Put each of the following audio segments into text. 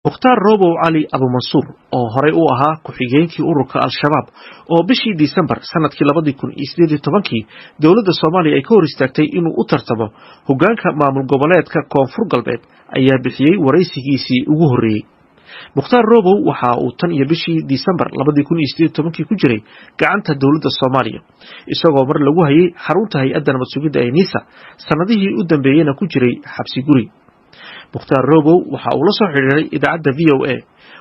mukhtaar robow cali abumansuur oo horey u ahaa ku-xigeenkii ururka al-shabaab oo bishii Disembar sanadkii 2018 dowladda Soomaaliya ay ka hor istaagtay inuu u tartamo hoggaanka maamul goboleedka Koonfur Galbeed ayaa bixiyay waraysigiisii ugu horeeyay. mukhtaar robow waxa uu tan iyo bishii Disembar 2018 ku jiray gacanta dowladda Soomaaliya isagoo mar lagu hayay xarunta hay'adda nabad sugidda ee NISA sanadihii u dambeeyayna ku jiray xabsi guri. mukhtaar robow waxa uu la soo xiriiray idaacadda VOA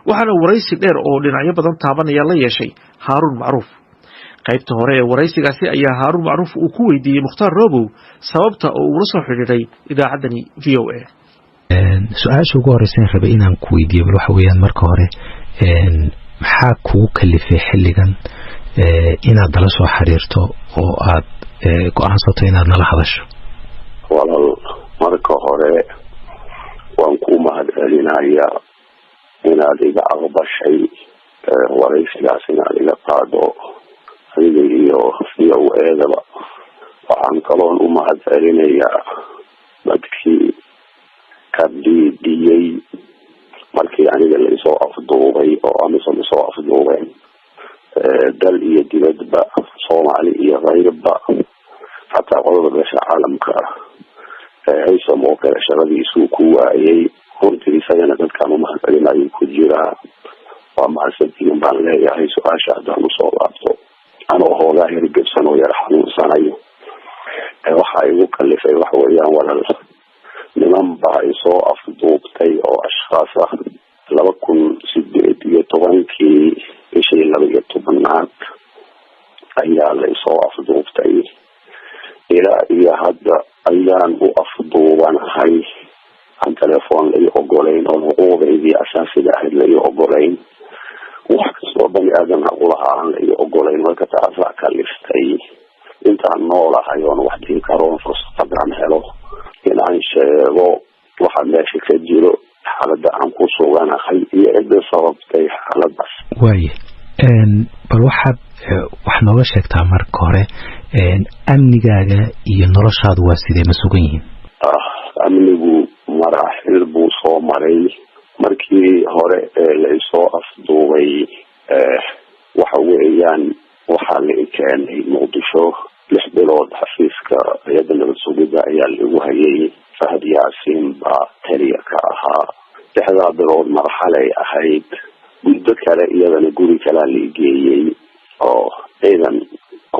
waxaana waraysi dheer oo dhinacyo badan taabanaya la yeeshay Haaruun Macruuf. qaybta hore ee waraysigaasi ayaa Haaruun Macruuf uu ku weydiiyey mukhtaar robow sababta oo uu la soo xiriiray idaacaddani VOA. su-aasha ugu horeysa rabay inaan ku weydiiyo waxa weeyaan marka hore maxaa kugu kalifay xilligan inaad nala soo xiriirto oo aad go'aansato inaad nala hadasho? walaal marka hore waan ku mahadcelinayaa inaad iga aqbashay waraysigaas inaad iga qaado adiga iyo VOA-daba. waxaan kaloon u mahadcelinayaa dadkii ka dhiidhiyey markii aniga laisoo afduubay oo amisom isoo afduubeen dal iyo dibadba Soomaali iyo qayrba xataa qodobada beesha caalamka haysom oo kale shaqadiisuu ku waayay runtii isagana dadkaan u mahadcelinayo ku jiraa. waa mahadsantihiin baan leeyahay. su-aasha haddaan usoo laabto anoo hoogaa hirgebsan oo yar xanuunsanayo waxaa igu kalifay waxa weeyaan walaal niman baa isoo afduubtay oo ashkhaas ah 2018 bishii 12 ayaa la isoo afduubtay. ilaa iyo hadda ayaan u afduubanahay aan telefoon la ii ogolayn oo xuquuqdaydii asaasiga ahayd la ii ogolayn wax kastoo bani aadan aqulahaa aan la ii ogolayn. marka taasaa kaliftay intaan noolahay oon wax dhihi karoon fursadaan helo inaan sheego waxa meesha ka jiro xaaladda aan ku suganahay iyo cidda sababtay xaaladaas. waaye bal waxaad wax nooga sheegtaa marka hore amnigaaga iyo noloshaadu waa sidee ma sugan yihiin? amnigu maraaxil buu soo maray. markii hore la isoo afduubay waxa weeyaan waxaa la keenay Muqdisho 6 bilood xafiiska hay'adda nabad sugidda ayaa lagu hayay. Fahad Yaasiin baa taliya ka ahaa. 6 bilood marxalay ahayd. muddo kale iyadana guri kale la geeyay oo ciidan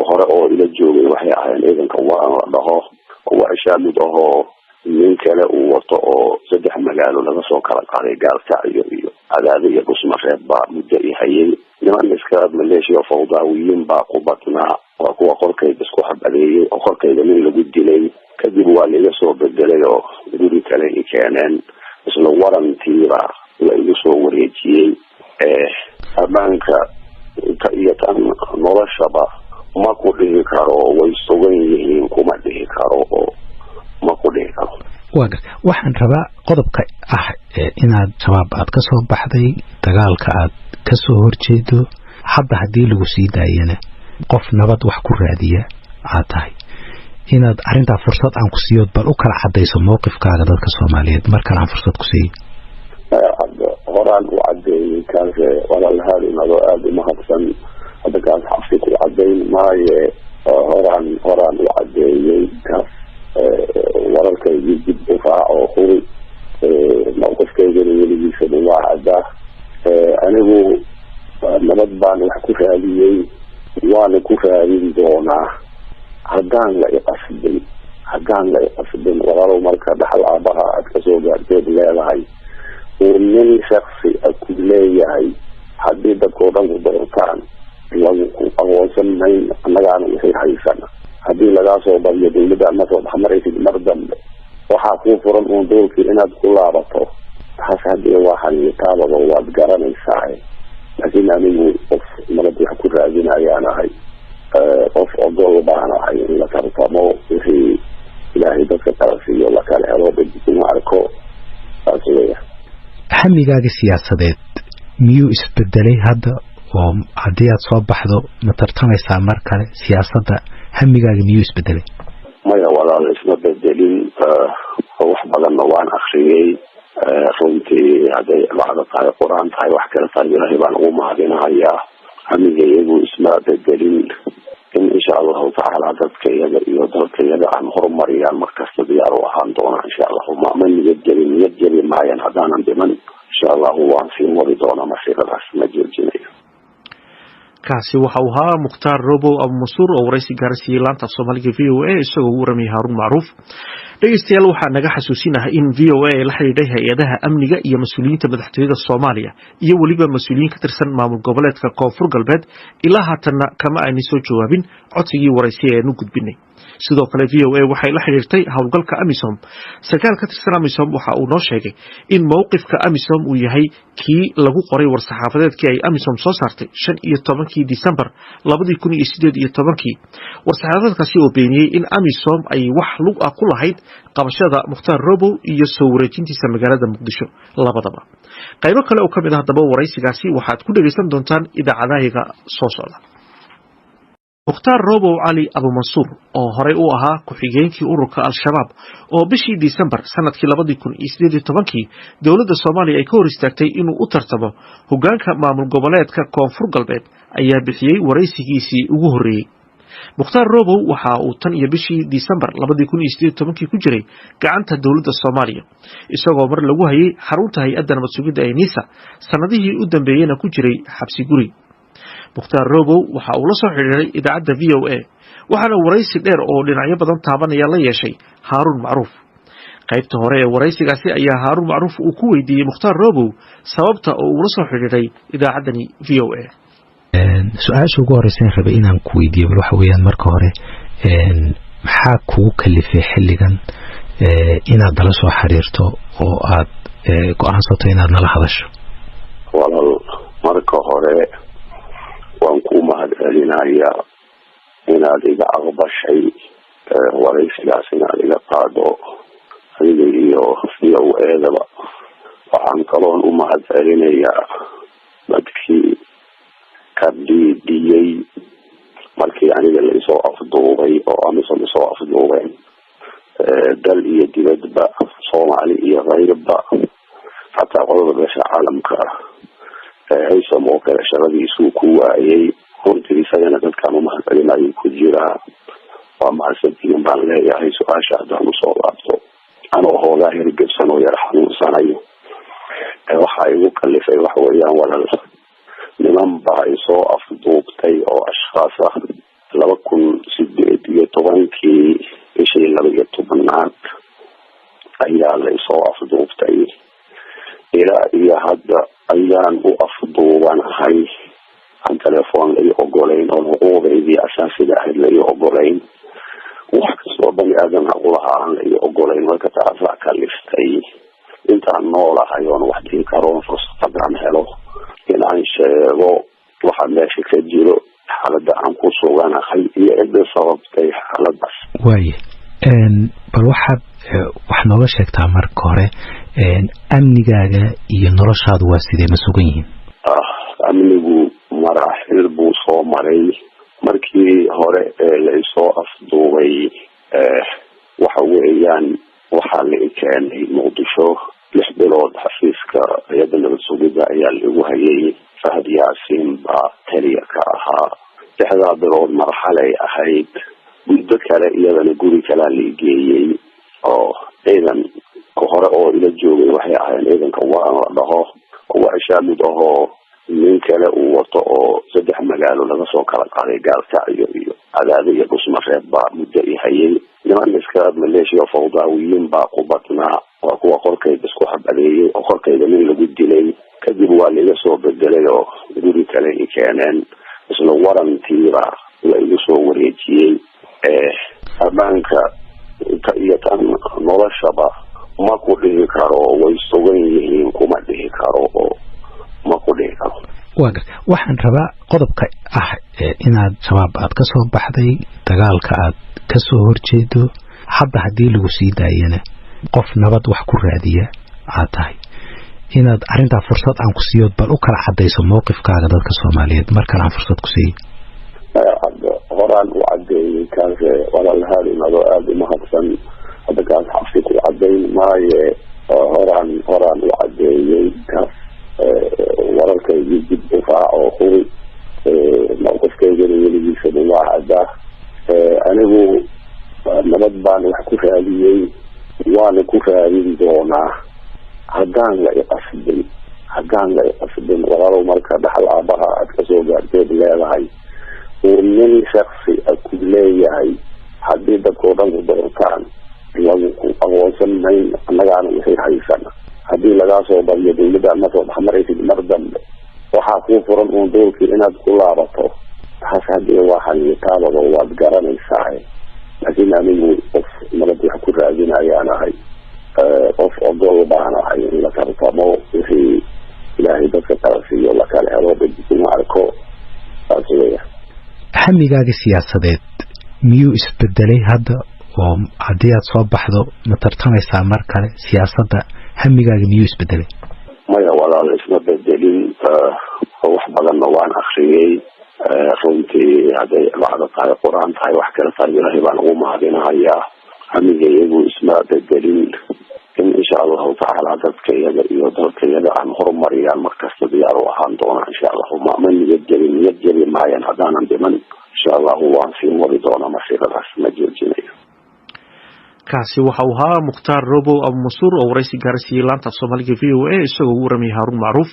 hore oo ila joogay waxay ahaayeen ciidanka waa la dhaho waa shaamid ahoo nin kale uu wato oo 3 magaalo laga soo kala qaaday Gaalkacyo iyo Cadaadis iyo Dhuusamareeb baa muddo i hayay. niman iska maleeshiya fawdaawiyiin baa ku badnaa waa kuwa qorkayda isku xabadeeyay oo qorkayda nin lagu dilay. kadib waa laga soo bedelay oo guri kale i keeneen isla warantiiba la igu soo wareejiyay. ammaanka iyo tan noloshaba ma ku dhihi karo way sugan yihiin kuma dhihi karo oo ma ku dhihi karo. waxaan rabaa qodobka ah inaad shabaab aad ka soo baxday dagaalka aad ka soo horjeedo hadda haddii lagu sii daayana qof nabad wax ku raadiya aad tahay inaad arrintaa fursad aan ku siiyo bal u kala cadayso mowqifkaaga dadka Soomaaliyeed markaan aan fursad ku siiyo. horaan u cadeeyay kaase walaalahaaday nado aad u mahadsan. hadda kaas xabsi ku cadeyn maaye horaan u cadeeyay kaas wararkaygii dib u raaco huri mowqifkaygana weligiisa waa caddaa. anigu nabad baan wax ku raadiyey waana ku raadin doonaa haddaan la iqasbin walaalow marka dhaxal aabaha aad kasoo gaarteed leedahay uu nin shaksi ku leeyahay haddii dadkoo dhan ku doortaan lagu aqoonsan mayn annagaana wixii haysana haddii lagaa soo badiyo dawladda ma soo dhexmaraysid mar dambe waxaa kuu furan uun doolkii inaad ku laabato taas haddii waa xaniitaababa waad garanaysaa. laakiin anigu qof nabad wax ku raadinayaan ahay qof ogol baan ahay in la tartamo wixii ilaahay dadka kala siiyo la kala helo dadkuma arko saas weeya. hamigaaga siyaasadeed miyuu isbedelay hadda oo haddii aad soo baxdo ma tartamaysaa mar kale siyaasadda hamigaaga miyuu isbedelay? maya walaal isma bedelin. wax badanna waan akhriyey runtii hadday bacda tahay qur-aan tahay wax kale tahay ilaahay baan ugu mahadinahayaa amiga iyagu isma bedelin in insha allahu tacaala dadka iyaga iyo dalka iyaga aan horumariyaan markasta diyaar u ahaan doonaa insha allahu ma niyad jeli maayan haddaanan dhiman insha allahu waan sii mari doonaa masiiradaas ma joojinayo. kaasi waxa uu ahaa Mukhtaar Robow Abu Mansuur oo waraysi gaarsiiyay laanta Soomaaliga VOA isagoo u waramay Haarun Macruuf. dhegeystayaal waxaa naga xasuusinahay in VOA la xiriiray hay'adaha amniga iyo mas'uuliyiinta madaxtooyada Soomaaliya iyo waliba mas'uuliyiin ka tirsan maamul goboleedka Koonfur Galbeed ilaa haatanna kama aanay soo jawaabin codsigii waraysi ee aanu gudbinay. sidoo kale VOA waxay la xiriirtay hawlgalka AMISOM sarkaal ka tirsan AMISOM waxa uu noo sheegay in mowqifka AMISOM uu yahay kii lagu qoray war-saxaafadeedkii ay AMISOM soo saartay 15 December 2018 war-saxaafadeedkaasi oo beeniyay in AMISOM ay wax lug ah ku lahayd qabashada Mukhtaar Robow iyo soo wareejintiisa magaalada Muqdisho labadaba. qaybo kale oo kamid ah daba waraysigaasi waxaad ku dhageysan doontaan idaacadaha soo socda. Mukhtaar Robow Ali Abu Mansuur oo horey u ahaa ku-xigeenkii ururka Al-Shabaab oo bishii December sanadkii 2018 dawladda Soomaaliya ay ka hor istaagtay inuu u tartamo hogaanka maamul goboleedka Koonfur Galbeed ayaa bixiyay waraysigiisii ugu horeeyay. Mukhtaar Robow waxa uu tan iyo bishii December 2018 ku jiray gacanta dawladda Soomaaliya isagoo mar lagu hayay xarunta hay'adda nabad sugidda ee NISA sanadihii u dambeeyayna ku jiray xabsi guri. Mukhtaar Robow waxa uu la soo xiriiray idaacadda VOA waxaana waraysi dheer oo dhinacyo badan taabanaya la yeeshay Haarun Macruuf. qaybta hore ee waraysigaasi ayaa Haarun Macruuf uu ku weydiiyay Mukhtaar Robow sababta uu la soo xiriiray idaacaddani VOA. su-aasha ugu horeysa rabay inaan ku weydiiyo bal waxa weeyaan marka hore maxaa kugu kalifay xilligan inaad nala soo xiriirto oo aad go'aansato inaad nala hadasho? walaal marka hore waan ku mahadcelinayaa inaad iga aqbashay waraysigaas inaad iga qaado adiga iyo VOA-daba. waxaan kaloon u mahadcelinayaa dadkii ka dhiidhiyey markii aniga laisoo afduubay oo AMISOM isoo afduubeen dal iyo dibadba Soomaali iyo kayrba xataa qodobka beesha caalamka haysom oo kale shaqadiisuu ku waayay runtii isagana dadkaan u mahadcelinayo ku jiraa. waa mahadsantihiin baan leeyahay. su-aasha haddaan usoo laabto anoo hoogaa hirgebsan oo yar xanuunsanayo waxaa igu kalifay waxa weeyaan walal niman baa isoo afduubtay oo ashkhaas ah 2018 bishii 12 ayaa la isoo afduubtay ilaa iyo hadda ayaan u afduubanahay aan telefoon la ii ogolayn oo xuquuqdeydii asaasiga ahayd la ii ogolayn wax kastoo bani aadan xaq u lahaa aan la ii ogolayn. marka taasaa kaliftay intaan noolahay oon wax dhihi karoon fursad haddaan helo inaan sheego waxa meesha ka jiro xaaladda aan ku suganahay iyo cidda sababtay xaaladdaas. waaye bal waxaad wax nooga sheegtaa marka hore amnigaaga iyo noloshaadu waa sidee ma sugan yihiin? amnigu maraaxil buu soo maray. markii hore la isoo afduubay waxa weeyaan waxaa la keenay Muqdisho 6 bilood xafiiska hay'adda nabad sugidda ayaa lagu hayay. Fahad Yaasiin baa taliya ka ahaa. 6 bilood marxalay ahayd. muddo kale iyadana guri kale la geeyay oo ciidan hore oo ila joogay waxay ahaayeen ciidanka waa la dhaho waa shaamid ahoo nin kale uu wato oo 3 magaalo laga soo kala qaaday Gaalkacyo iyo Cadaado iyo Busmareeb baa muddo i hayay. niman iska maleeshiya fawdaawiyiin baa ku badnaa waa kuwa qorkayda isku xabadeeyay oo qorkayda nin lagu dilay. kadib waa laga soo bedelay oo guri kale i keeneen isla warantiiba la igu soo wareejiyay. ammaanka iyo tan noloshaba ma ku dhihi karo way sugan yihiin kuma dhihi karo oo ma ku dhihi karo. waxaan rabaa qodobka ah inaad shabaab aad ka soo baxday dagaalka aad ka soo horjeedo hadda haddii lagu sii daayana qof nabad wax ku raadiya aad tahay inaad arrintaa fursad aan ku siiyo bal u kala cadayso mowqifkaaga dadka Soomaaliyeed markaan aan fursad ku siiyo. horaan u cadeeyay kaas walaalahaalimado aad u mahadsan hadda kaas xabsi ku cadeyn maaye horaan u cadeeyey kaas wararkaygii dib u raaco hubi mawqifkaygana weligiisaba waa caddaa anigu nabad baan wax ku raadiyey waana ku raadin doonaa haddaan la iqasbin walaalow marka dhaxal aabaha aad kasoo gaarteed leedahay uu nin shaksi a ku leeyahay haddii dadkao dhan ku doortaan lagu ku aqoonsan mayn annagaana wixii haysana haddii lagaa soo badiyo dawladda ma soo dhexmaraysid mar dambe waxaa kuu furan uun doolkii inaad ku laabato taas haddii waa xaniitaadaba waad garanaysaa laakiin anigu qof nabad wax ku raadinayaan ahay qof ogol baan ahay in la tartamo wixii ilaahay dadka kala siiyo lakala helo dadkuma arko saas weya hamigaaga siyaasadeed miyuu isbedelay hadda oo haddii aad soo baxdo ma tartamaysaa mar kale siyaasadda hamigaaga miyuu isbedelay maya walaal isma bedelin wax badanna waan akriyey runtii hadday bacda tahay qur-aan tahay wax kale tar ilaahay baan ugu mahadinahayaa hamiga iyagu isma bedelin in insha allahu tacaala dadka iyaga iyo dalka iyaga aan horumariyaan markasta diyaar u ahaan doona insha allahu ma niyad jebin maayaan haddaanan dhiman insha allahu waan sii wari doonaa masiiradaas ma joojinayo kaasi waxa uu ahaa Mukhtaar Robow Abu Mansuur oo waraysi gaarsiiyay laanta Soomaaliga VOA isagoo u waramay Haarun Macruuf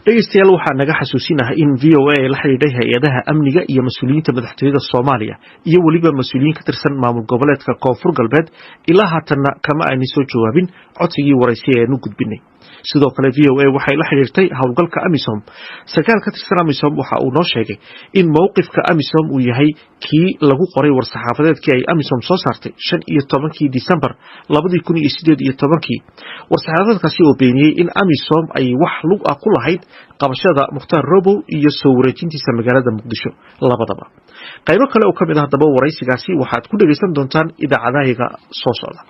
dhageystayaal waxaa naga xasuusinahay in VOA la xiriiray hay'adaha amniga iyo mas'uuliyiinta madaxtooyada Soomaaliya iyo waliba mas'uuliyiin ka tirsan maamul goboleedka Koonfur Galbeed ilaa haatan kama aanay soo jawaabin codsigii waraysi ee nu gudbinay sidoo kale VOA waxay la xiriirtay hawlgalka AMISOM sarkaal ka tirsan AMISOM waxa uu noo sheegay in mowqifka AMISOM uu yahay kii lagu qoray war-saxaafadeedkii ay AMISOM soo saartay 15 December 2018 war-saxaafadeedkaasi oo beeniyay in AMISOM ay wax lug ah ku lahayd qabashada Mukhtaar Robow iyo soo wareejintiisa magaalada Muqdisho labadaba qaybo kale oo kamid ah daba waraysigaasi waxaad ku dhageysan doontaan idaacadaha soo socda